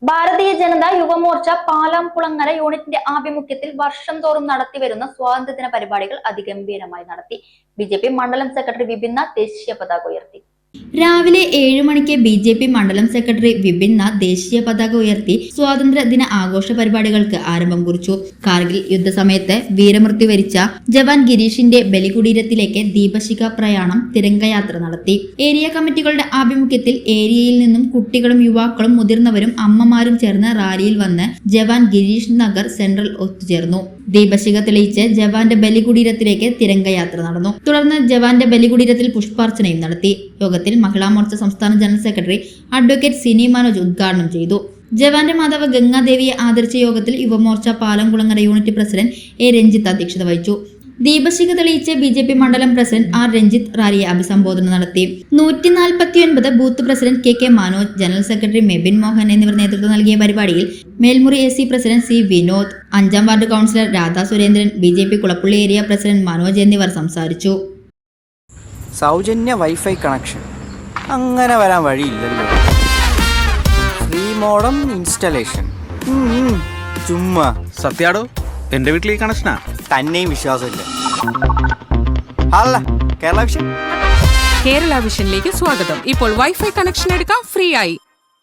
ഭാരതീയ ജനതാ യുവമോർച്ച പാലാംകുളങ്ങര യൂണിറ്റിന്റെ ആഭിമുഖ്യത്തിൽ വർഷം തോറും നടത്തിവരുന്ന സ്വാതന്ത്ര്യദിന പരിപാടികൾ അതിഗംഭീരമായി നടത്തി. ബിജെപി മണ്ഡലം സെക്രട്ടറി വിപിൻ നാഥ് ദേശീയ പതാക ഉയർത്തി. രാവിലെ 7 മണിക്ക് ബിജെപി മണ്ഡലം സെക്രട്ടറി വിപിൻ നാഥ് ദേശീയ പതാക ഉയർത്തി സ്വാതന്ത്ര്യ ദിന ആഘോഷ പരിപാടികൾക്ക് ആരംഭം കുറിച്ചു. കാർഗിൽ യുദ്ധസമയത്ത് വീരമൃത്യു വരിച്ച ജവാൻ ഗിരീഷിന്റെ ബലികുടീരത്തിലേക്ക് ദീപശിഖ പ്രയാണം തിരംഗയാത്ര നടത്തി. ഏരിയ കമ്മിറ്റികളുടെ ആഭിമുഖ്യത്തിൽ ഏരിയയിൽ നിന്നും കുട്ടികളും യുവാക്കളും മുതിർന്നവരും അമ്മമാരും ചേർന്ന് റാലിയിൽ വന്ന് ജവാൻ ഗിരീഷ് നഗർ സെൻട്രൽ ഒത്തുചേർന്നു. ദീപശിഖ തെളിയിച്ച് ജവാന്റെ ബലികുടീരത്തിലേക്ക് തിരംഗയാത്ര നടന്നു. തുടർന്ന് ജവാന്റെ ബലികുടീരത്തിൽ പുഷ്പാർച്ചനയും നടത്തി. യോഗത്തിൽ മഹിളാ മോർച്ച സംസ്ഥാന general secretary advocate Sini Manoj ഉദ്ഘാടനം ചെയ്തു. ജവാന്റെ മാതാവ് ഗംഗാദേവിയെ ആദരിച്ച യോഗത്തിൽ Yuvamorcha Palamkulangara unit president A Ranjith അധ്യക്ഷത വഹിച്ചു. ദീപശിഖ തെളിയിച്ച് ബിജെപി മണ്ഡലം പ്രസിഡന്റ് ആർ രഞ്ജിത്ത് റാലിയെ അഭിസംബോധന നടത്തി. 149 booth president K Manoj, general secretary Mebin Mohan എന്നിവർ നേതൃത്വം നൽകിയ പരിപാടിയിൽ Melmuri AC president C Vinod, 5ാം ward councillor Radha Surendran, BJP Kulappully area president Manoj എന്നിവർ സംസാരിച്ചു. സൗജന്യ വൈഫൈ കണക്ഷൻ അങ്ങനെ വരാൻ വഴിയില്ലല്ലോ. ഫ്രീ മോഡം ഇൻസ്റ്റലേഷൻ ചുമ്മാ. സത്യാടോ, എന്റെ വീട്ടിൽ ഈ കണക്ഷനാ. തന്നെയും വിശ്വാസമില്ല. അല്ല, കേരള വിഷൻ. കേരള വിഷനിലേക്ക് സ്വാഗതം. ഇപ്പോൾ വൈഫൈ കണക്ഷൻ എടുക്കാം ഫ്രീ ആയി.